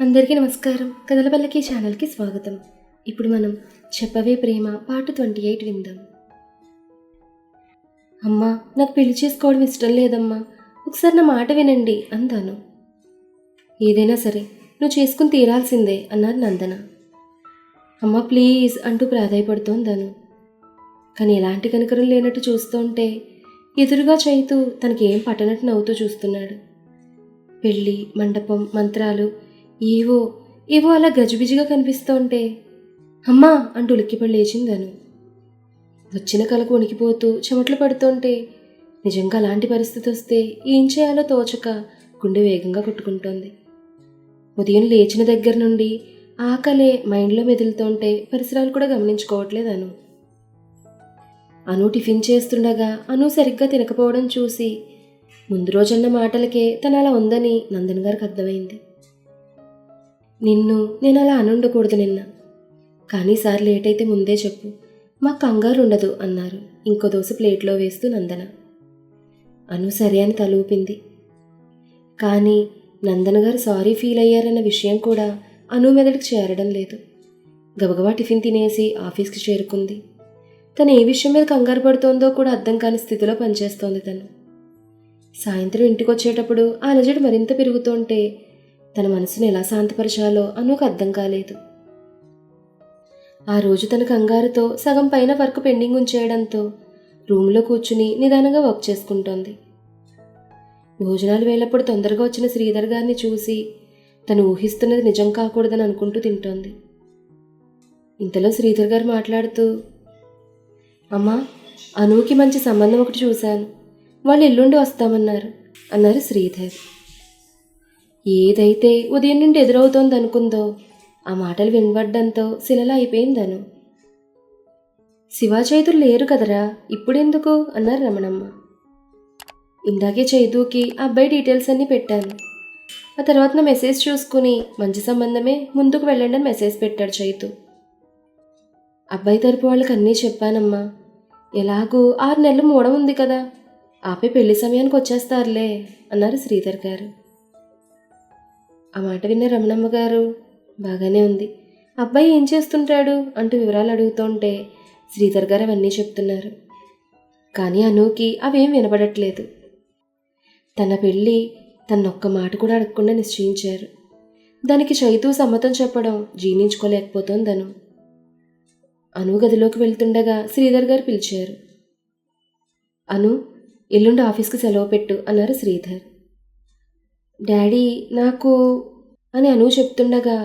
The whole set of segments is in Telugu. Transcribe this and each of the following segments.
అందరికీ నమస్కారం. కథల పల్లకి ఛానల్కి స్వాగతం. ఇప్పుడు మనం చెప్పవే ప్రేమ పార్ట్ 28 విందాం. అమ్మా, నాకు పెళ్లి చేసుకోవడం ఇష్టం లేదమ్మా, ఒకసారి నా మాట వినండి అందాను. ఏదైనా సరే నువ్వు చేసుకుని తీరాల్సిందే అన్నారు నందన. అమ్మా ప్లీజ్ అంటూ ప్రాధాయపడుతోందను. కానీ ఎలాంటి కనికరం లేనట్టు చూస్తుంటే ఎదురుగా చైతూ తనకేం పట్టనట్టు నవ్వుతూ చూస్తున్నాడు. పెళ్ళి మండపం మంత్రాలు ఏవో అలా గజిబిజిగా కనిపిస్తోంటే అమ్మా అంటూ ఉలిక్కిపడి లేచిందను. వచ్చిన కలకు వణికిపోతూ చెమట్లు పడుతుంటే నిజంగా అలాంటి పరిస్థితి వస్తే ఏం చేయాలో తోచక గుండె వేగంగా కొట్టుకుంటోంది. ఉదయం లేచిన దగ్గర నుండి ఆకలే మైండ్లో మెదులుతుంటే పరిసరాలు కూడా గమనించుకోవట్లేదు అను. అను టిఫిన్ చేస్తుండగా అను సరిగ్గా తినకపోవడం చూసి ముందు రోజన్న మాటలకే తన అలా ఉందని నందన్ గారికి అర్థమైంది. నేను అలా అనుండకూడదు నిన్న, కానీ సార్ లేట్ అయితే ముందే చెప్పు, మాకు కంగారు ఉండదు అన్నారు ఇంకో దోశ ప్లేట్లో వేస్తూ నందన. అను సరే అని తలూపింది. కానీ నందన గారు సారీ ఫీల్ అయ్యారన్న విషయం కూడా అను మెదడుకు చేరడం లేదు. గబగబా టిఫిన్ తినేసి ఆఫీస్కి చేరుకుంది. తను ఏ విషయం మీద కంగారు పడుతోందో కూడా అర్థం కాని స్థితిలో పనిచేస్తోంది తను. సాయంత్రం ఇంటికి వచ్చేటప్పుడు ఆ అలజడి మరింత పెరుగుతుంటే తన మనసును ఎలా శాంతపరచాలో అనుకు అర్థం కాలేదు. ఆ రోజు తన కంగారుతో సగం పైన వర్క్ పెండింగ్ ఉంచేయడంతో రూమ్లో కూర్చుని నిదానంగా వర్క్ చేసుకుంటోంది. భోజనాలు వేళప్పుడు తొందరగా వచ్చిన శ్రీధర్ గారిని చూసి తను ఊహిస్తున్నది నిజం కాకూడదని అనుకుంటూ తింటోంది. ఇంతలో శ్రీధర్ గారు మాట్లాడుతూ, అమ్మా అనుకి మంచి సంబంధం ఒకటి చూశాను, వాళ్ళు ఎల్లుండి వస్తామన్నారు అన్నారు శ్రీధర్. ఏదైతే ఉదయం నుండి ఎదురవుతోంది అనుకుందో ఆ మాటలు వినబడ్డంతో శిలలా అయిపోయిందను. శివాచైతులు లేరు కదరా, ఇప్పుడెందుకు అన్నారు రమణమ్మ. ఇందాకే చైతుకి అబ్బాయి డీటెయిల్స్ అన్నీ పెట్టాను, ఆ తర్వాత నా మెసేజ్ చూసుకుని మంచి సంబంధమే ముందుకు వెళ్ళండి అని మెసేజ్ పెట్టాడు చైతు. అబ్బాయి తరపు వాళ్ళకి అన్నీ చెప్పానమ్మా, ఎలాగూ 6 నెలలు మూడం ఉంది కదా, ఆపే పెళ్లి సమయానికి వచ్చేస్తారులే అన్నారు శ్రీధర్ గారు. ఆ మాట విన్న రమణమ్మ గారు, బాగానే ఉంది, అబ్బాయి ఏం చేస్తుంటాడు అంటూ వివరాలు అడుగుతుంటే శ్రీధర్ గారు అవన్నీ చెప్తున్నారు. కానీ అనుకి అవేం వినపడట్లేదు. తన పెళ్ళి తనొక్క మాట కూడా అడగకుండా నిశ్చయించారు. దానికి చైతూ సమ్మతం చెప్పడం జీర్ణించుకోలేకపోతోందను. అను గదిలోకి వెళ్తుండగా శ్రీధర్ గారు పిలిచారు. అను, ఎల్లుండి ఆఫీస్కి సెలవు పెట్టు అన్నారు శ్రీధర్. డాడీ నాకు అని అను చెప్తుండగా,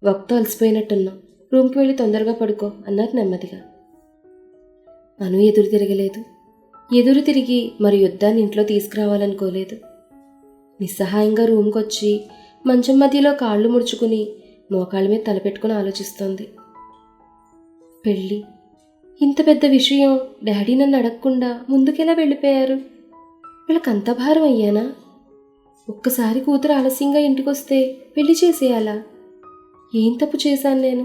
వక్త అలసిపోయినట్టున్నాం, రూమ్కి వెళ్ళి తొందరగా పడుకో అన్నారు నెమ్మదిగా. అను ఎదురు తిరగలేదు. ఎదురు తిరిగి మరి యుద్ధాన్ని ఇంట్లో తీసుకురావాలనుకోలేదు. నిస్సహాయంగా రూమ్కి వచ్చి మంచం మధ్యలో కాళ్ళు ముడుచుకుని మోకాళ్ళ మీద తలపెట్టుకుని ఆలోచిస్తోంది. పెళ్ళి, ఇంత పెద్ద విషయం డాడీ నన్ను అడగకుండా ముందుకెలా వెళ్ళిపోయారు? వీళ్ళకంత భారం అయ్యానా? ఒక్కసారి కూతురు ఆలస్యంగా ఇంటికొస్తే పెళ్లి చేసేయాలా? ఏం తప్పు చేశాను నేను?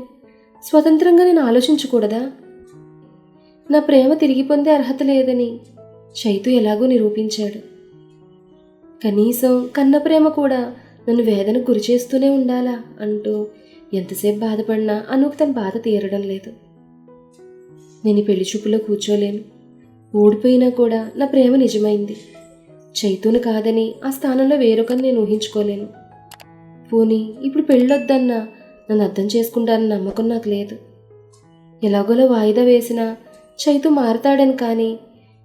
స్వతంత్రంగా నేను ఆలోచించకూడదా? నా ప్రేమ తిరిగి పొందే అర్హత లేదని చైతు ఎలాగో నిరూపించాడు. కనీసం కన్న ప్రేమ కూడా నన్ను వేదనకు గురి చేస్తూనే ఉండాలా అంటూ ఎంతసేపు బాధపడినా అనుకు తన బాధ తీరడం లేదు. నేను ఈ పెళ్లి చూపులో కూర్చోలేను. ఓడిపోయినా కూడా నా ప్రేమ నిజమైంది. చైతూను కాదని ఆ స్థానంలో వేరొకరిని నేను ఊహించుకోలేను. పోనీ ఇప్పుడు పెళ్ళొద్దన్నా నన్ను అర్థం చేసుకుంటానని నమ్మకం నాకు లేదు. ఎలాగోలా వాయిదా వేసినా చైతు మారతాడని, కానీ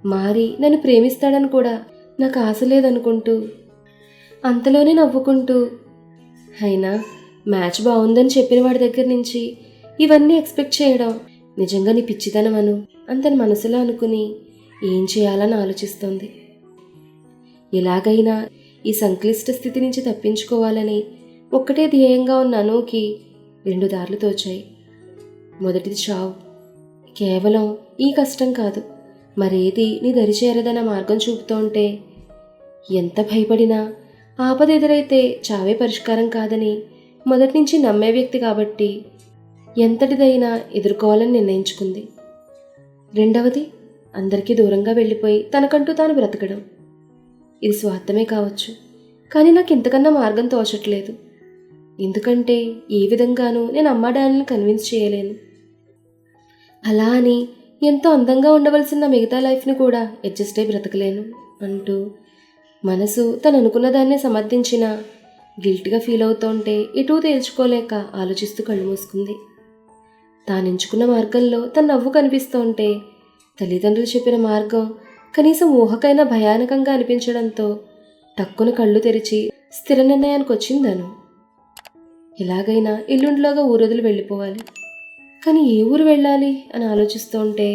మారి నన్ను ప్రేమిస్తాడని కూడా నాకు ఆశ లేదనుకుంటూ అంతలోనే నవ్వుకుంటూ, అయినా మ్యాచ్ బాగుందని చెప్పిన వాడి దగ్గర నుంచి ఇవన్నీ ఎక్స్పెక్ట్ చేయడం నిజంగా నీ పిచ్చితనం అను అని తన మనసులో అనుకుని ఏం చేయాలని ఆలోచిస్తోంది. ఎలాగైనా ఈ సంక్లిష్ట స్థితి నుంచి తప్పించుకోవాలని ఒక్కటే ధ్యేయంగా ఉన్న అనుకి 2 దారులు తోచాయి. మొదటిది చావు. కేవలం ఈ కష్టం కాదు, మరేది నీ దరి చేరదన్న మార్గం చూపుతుంటే ఎంత భయపడినా ఆపద ఎదురైతే చావే పరిష్కారం కాదని మొదటి నుంచి నమ్మే వ్యక్తి కాబట్టి ఎంతటిదైనా ఎదుర్కోవాలని నిర్ణయించుకుంది. రెండవది అందరికీ దూరంగా వెళ్ళిపోయి తనకంటూ తాను బ్రతకడం. ఇది స్వార్థమే కావచ్చు, కానీ నాకు ఇంతకన్నా మార్గం తోచట్లేదు. ఎందుకంటే ఏ విధంగానూ నేను అమ్మా డాడీని కన్విన్స్ చేయలేను. అలా అని ఎంతో అందంగా ఉండవలసిన మిగతా లైఫ్ని కూడా అడ్జస్ట్ అయి బ్రతకలేను అంటూ మనసు తను అనుకున్న దాన్నే సమర్థించిన గిల్ట్గా ఫీల్ అవుతుంటే ఎటూ తేల్చుకోలేక ఆలోచిస్తూ కళ్ళు మూసుకుంది. తానెంచుకున్న మార్గంలో తన నవ్వు కనిపిస్తుంటే తల్లిదండ్రులు చెప్పిన మార్గం కనీసం ఊహకైనా భయానకంగా అనిపించడంతో టక్కున కళ్ళు తెరిచి స్థిర నిర్ణయానికి వచ్చిందను. ఎలాగైనా ఎల్లుండిలోగా ఊరొదిలి వెళ్ళిపోవాలి. కానీ ఏ ఊరు వెళ్ళాలి అని ఆలోచిస్తుంటే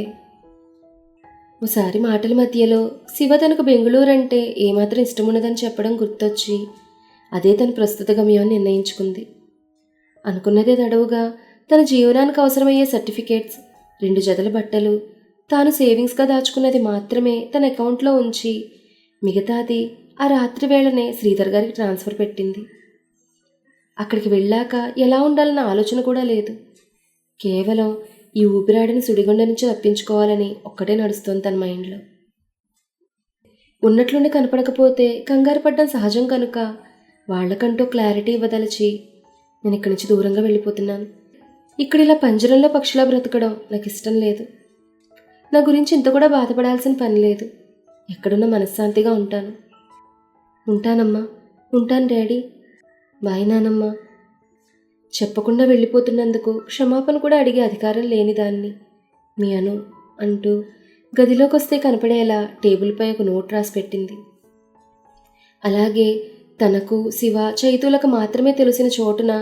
ఓసారి మాటల మధ్యలో శివ తనకు బెంగళూరు అంటే ఏమాత్రం ఇష్టమున్నదని చెప్పడం గుర్తొచ్చి అదే తన ప్రస్తుత గమ్యం నిర్ణయించుకుంది. అనుకున్నదే తడవుగా తన జీవనానికి అవసరమయ్యే సర్టిఫికేట్స్, 2 జతల బట్టలు, తాను సేవింగ్స్గా దాచుకున్నది మాత్రమే తన అకౌంట్లో ఉంచి మిగతాది ఆ రాత్రి వేళనే శ్రీధర్ గారికి ట్రాన్స్ఫర్ పెట్టింది. అక్కడికి వెళ్ళాక ఎలా ఉండాలన్న ఆలోచన కూడా లేదు. కేవలం ఈ ఊపిరాడిని సుడిగుండ నుంచి తప్పించుకోవాలని ఒక్కటే నడుస్తోంది తన మైండ్లో. ఉన్నట్లుండి కనపడకపోతే కంగారు పడ్డం సహజం కనుక వాళ్లకంటూ క్లారిటీ ఇవ్వదలిచి నేను ఇక్కడి నుంచి దూరంగా వెళ్ళిపోతున్నాను. ఇక్కడ ఇలా పంజరంలో పక్షులా బ్రతకడం నాకు ఇష్టం లేదు. నా గురించి ఇంత కూడా బాధపడాల్సిన పని లేదు. ఎక్కడున్నా మనశ్శాంతిగా ఉంటాను. ఉంటానమ్మా, ఉంటాను డాడీ, బాయ్ నానమ్మ. చెప్పకుండా వెళ్ళిపోతున్నందుకు క్షమాపణ కూడా అడిగే అధికారం లేనిదాన్ని మీ అను అంటూ గదిలోకి వస్తే కనపడేలా టేబుల్పై ఒక నోట్ రాసి పెట్టింది. అలాగే తనకు శివ చైతులకు మాత్రమే తెలిసిన చోటున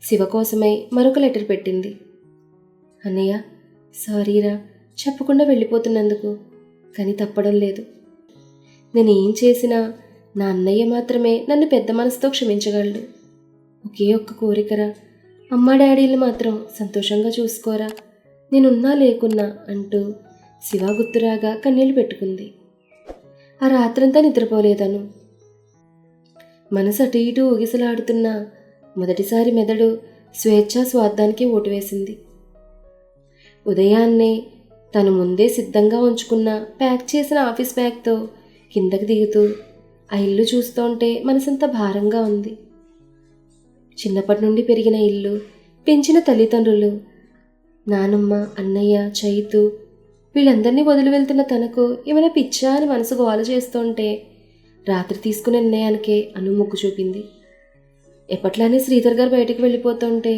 శివ కోసమై మరొక లెటర్ పెట్టింది. అన్నయ్య, సారీరా చెప్పకుండా వెళ్ళిపోతున్నందుకు, కానీ తప్పడం లేదు. నేనేం చేసినా నా అన్నయ్య మాత్రమే నన్ను పెద్ద మనసుతో క్షమించగలడు. ఒకే ఒక్క కోరికరా, అమ్మా డాడీలు మాత్రం సంతోషంగా చూసుకోరా, నేనున్నా లేకున్నా అంటూ శివ గుర్తురాగా కన్నీళ్లు పెట్టుకుంది. ఆ రాత్రంతా నిద్రపోలేదను. మనసు అటు ఇటు ఊగిసలాడుతున్న మొదటిసారి మెదడు స్వేచ్ఛా స్వార్థానికి ఓటు వేసింది. ఉదయాన్నే తను ముందే సిద్ధంగా ఉంచుకున్న ప్యాక్ చేసిన ఆఫీస్ బ్యాగ్తో కిందకి దిగుతూ ఆ ఇల్లు చూస్తుంటే మనసంతా భారంగా ఉంది. చిన్నప్పటి నుండి పెరిగిన ఇల్లు, పెంచిన తల్లిదండ్రులు, నానమ్మ, అన్నయ్య, చైతు వీళ్ళందరినీ వదిలి వెళ్తున్న తనకు ఏమైనా పిచ్చా అని మనసు గోల చేస్తుంటే రాత్రి తీసుకునే నిర్ణయానికే అను ముగ్గు చూపింది. ఎప్పట్లానే శ్రీధర్ గారు బయటకు వెళ్ళిపోతుంటే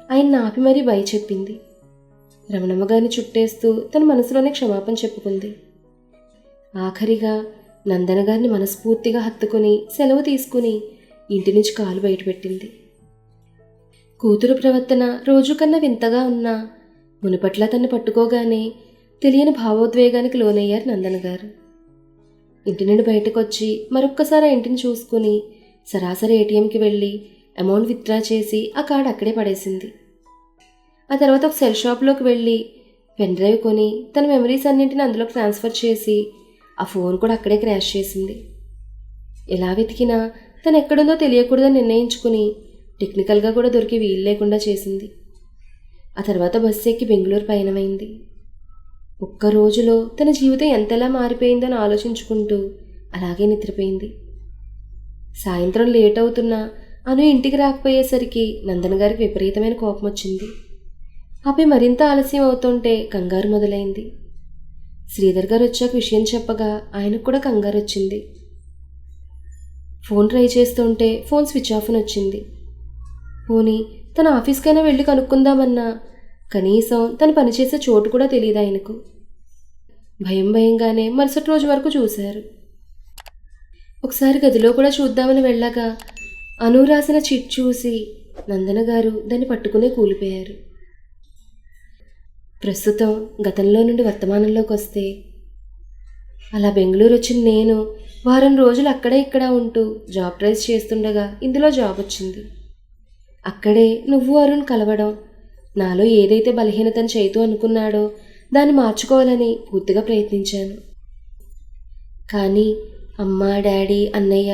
ఆయన ఆపి మరీ బై చెప్పింది. రమణమ్మ గారిని చుట్టేస్తూ తన మనసులోనే క్షమాపణ చెప్పుకుంది. ఆఖరిగా నందన గారిని మనస్ఫూర్తిగా హత్తుకుని సెలవు తీసుకుని ఇంటి నుంచి కాలు బయటపెట్టింది. కూతురు ప్రవర్తన రోజు కన్నా వింతగా ఉన్నా మునుపట్ల తన్ని పట్టుకోగానే తెలియని భావోద్వేగానికి లోనయ్యారు నందన గారు. ఇంటి నుండి బయటకొచ్చి మరొక్కసారి ఆ ఇంటిని చూసుకుని సరాసరి ఏటీఎంకి వెళ్ళి అమౌంట్ విత్డ్రా చేసి ఆ కార్డు అక్కడే పడేసింది. ఆ తర్వాత ఒక సెల్ షాప్లోకి వెళ్ళి పెన్ డ్రైవ్ కొని తన మెమరీస్ అన్నింటిని అందులోకి ట్రాన్స్ఫర్ చేసి ఆ ఫోన్ కూడా అక్కడే క్రాష్ చేసింది. ఎలా వెతికినా తను ఎక్కడుందో తెలియకూడదని నిర్ణయించుకుని టెక్నికల్గా కూడా దొరికి వీలు లేకుండా చేసింది. ఆ తర్వాత బస్సు ఎక్కి బెంగళూరు పయనమైంది. ఒక్క రోజులో తన జీవితం ఎంతలా మారిపోయిందని ఆలోచించుకుంటూ అలాగే నిద్రపోయింది. సాయంత్రం లేట్ అవుతున్నా అను ఇంటికి రాకపోయేసరికి నందన గారికి విపరీతమైన కోపం వచ్చింది. ఆపై మరింత ఆలస్యం అవుతుంటే కంగారు మొదలైంది. శ్రీధర్ గారు వచ్చాక విషయం చెప్పగా ఆయనకు కూడా కంగారు వచ్చింది. ఫోన్ ట్రై చేస్తుంటే ఫోన్ స్విచ్ ఆఫ్ అని వచ్చింది. పోనీ తన ఆఫీస్కైనా వెళ్ళి కనుక్కుందామన్నా కనీసం తను పనిచేసే చోటు కూడా తెలియదు ఆయనకు. భయంగానే మరుసటి రోజు వరకు చూశారు. ఒకసారి గదిలో కూడా చూద్దామని వెళ్ళగా అను రాసిన చిట్ చూసి నందన గారు దాన్ని పట్టుకునే కూలిపోయారు. ప్రస్తుతం గతంలో నుండి వర్తమానంలోకి వస్తే అలా బెంగళూరు వచ్చిన నేను వారం రోజులు అక్కడ ఇక్కడ ఉంటూ జాబ్ ట్రైల్స్ చేస్తుండగా ఇందులో జాబ్ వచ్చింది. అక్కడే నువ్వు అరుణ్ కలవడం, నాలో ఏదైతే బలహీనతను చైతూ అనుకున్నాడో దాన్ని మార్చుకోవాలని పూర్తిగా ప్రయత్నించాను. కానీ అమ్మ, డాడీ, అన్నయ్య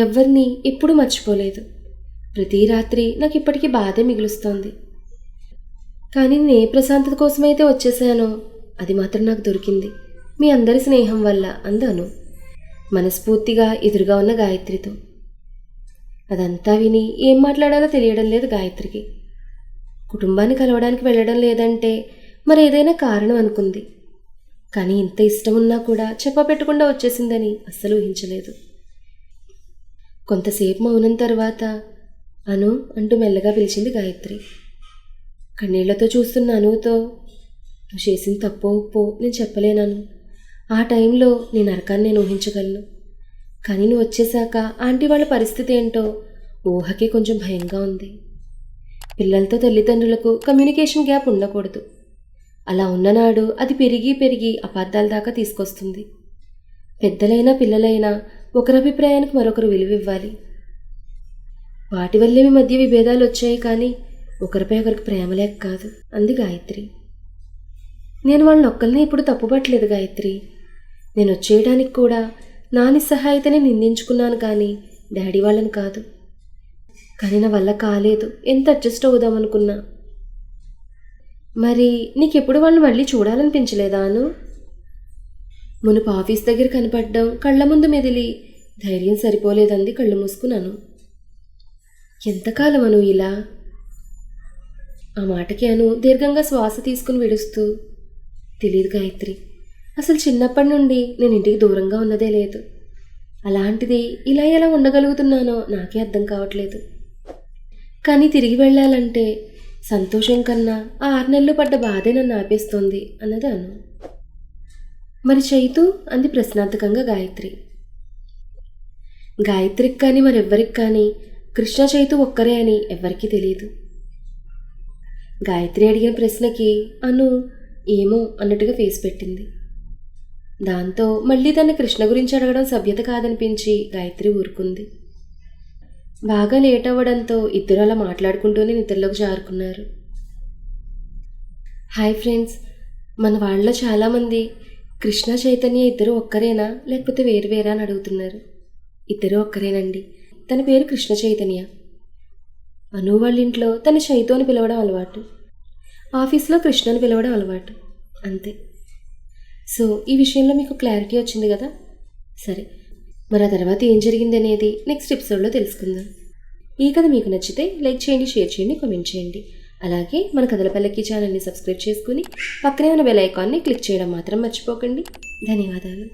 ఎవరిని ఎప్పుడూ మర్చిపోలేదు. ప్రతి రాత్రి నాకు ఇప్పటికీ బాధే మిగులుస్తోంది. కానీ నేను ఏ ప్రశాంతత కోసమైతే వచ్చేసానో అది మాత్రం నాకు దొరికింది మీ అందరి స్నేహం వల్ల అందాను మనస్ఫూర్తిగా ఎదురుగా ఉన్న గాయత్రితో. అదంతా విని ఏం మాట్లాడాలో తెలియడం లేదు గాయత్రికి. కుటుంబాన్ని కలవడానికి వెళ్ళడం లేదంటే మరి ఏదైనా కారణం అనుకుంది. కానీ ఇంత ఇష్టం ఉన్నా కూడా చెప్పపెట్టకుండా వచ్చేసిందని అస్సలు ఊహించలేదు. కొంతసేపు మౌనం తర్వాత అను అంటూ మెల్లగా పిలిచింది గాయత్రి. కన్నీళ్లతో చూస్తున్న అనుతో, నువ్వు చేసిన తప్పో ఒప్పో నేను చెప్పలేనను. ఆ టైంలో నీ నరకాన్ని నేను ఊహించగలను. కానీ నువ్వు వచ్చేశాక ఆంటీ వాళ్ళ పరిస్థితి ఏంటో ఊహకే కొంచెం భయంగా ఉంది. పిల్లలతో తల్లిదండ్రులకు కమ్యూనికేషన్ గ్యాప్ ఉండకూడదు. అలా ఉన్ననాడు అది పెరిగి పెరిగి అపార్థాల దాకా తీసుకొస్తుంది. పెద్దలైనా పిల్లలైనా ఒకరి అభిప్రాయానికి మరొకరు విలువ ఇవ్వాలి. వాటి వల్లే మీ మధ్య విభేదాలు వచ్చాయి, కానీ ఒకరిపై ఒకరికి ప్రేమ లేక కాదు అంది గాయత్రి. నేను వాళ్ళని ఒక్కరిని ఇప్పుడు తప్పుపట్టలేదు గాయత్రి. నేను వచ్చేయడానికి కూడా నా నిస్సహాయతనే నిందించుకున్నాను, కానీ డాడీ వాళ్ళని కాదు. కానీ నా వల్ల కాలేదు. ఎంత అడ్జస్ట్ అవుదామనుకున్నా. మరి నీకెప్పుడు వాళ్ళని మళ్ళీ చూడాలనిపించలేదా అను? మునుపు ఆఫీస్ దగ్గర కనపడ్డం, కళ్ళ ముందు మెదిలి ధైర్యం సరిపోలేదంది కళ్ళు మూసుకున్నాను. ఎంతకాలం అను ఇలా? ఆ మాటకి అను దీర్ఘంగా శ్వాస తీసుకుని విడుస్తూ, తెలీదు గాయత్రి. అసలు చిన్నప్పటి నుండి నేను ఇంటికి దూరంగా ఉన్నదే లేదు. అలాంటిది ఇలా ఎలా ఉండగలుగుతున్నానో నాకే అర్థం కావట్లేదు. కానీ తిరిగి వెళ్ళాలంటే సంతోషం కన్నా ఆ 6 నెలలు పడ్డ బాధే నన్ను ఆపేస్తోంది అన్నది అను. మరి చైతు అంది ప్రశ్నార్థకంగా గాయత్రి. గాయత్రికి కానీ మరెవ్వరికి కానీ కృష్ణ చైతు ఒక్కరే అని ఎవ్వరికీ తెలియదు. గాయత్రి అడిగిన ప్రశ్నకి అను ఏమో అన్నట్టుగా ఫేస్ పెట్టింది. దాంతో మళ్ళీ తన కృష్ణ గురించి అడగడం సభ్యత కాదనిపించి గాయత్రి ఊరుకుంది. బాగా లేట్ అవ్వడంతో ఇద్దరు అలా మాట్లాడుకుంటూనే నిద్రలోకి జారుకున్నారు. హాయ్ ఫ్రెండ్స్, మన వాళ్ళలో చాలామంది కృష్ణ చైతన్య ఇద్దరు ఒక్కరేనా లేకపోతే వేరువేరా అని అడుగుతున్నారు. ఇద్దరు ఒక్కరేనండి. తన పేరు కృష్ణ చైతన్య. అను వాళ్ళ ఇంట్లో తన చైతు అని పిలవడం అలవాటు, ఆఫీస్లో కృష్ణ అని పిలవడం అలవాటు, అంతే. సో ఈ విషయంలో మీకు క్లారిటీ వచ్చింది కదా. సరే, మరి ఆ తర్వాత ఏం జరిగింది అనేది నెక్స్ట్ ఎపిసోడ్లో తెలుసుకుందాం. ఈ కథ మీకు నచ్చితే లైక్ చేయండి, షేర్ చేయండి, కామెంట్ చేయండి. అలాగే మన కథల పల్లకి ఛానల్ని సబ్స్క్రైబ్ చేసుకుని పక్కనే ఉన్న బెల్ ఐకాన్ని క్లిక్ చేయడం మాత్రం మర్చిపోకండి. ధన్యవాదాలు.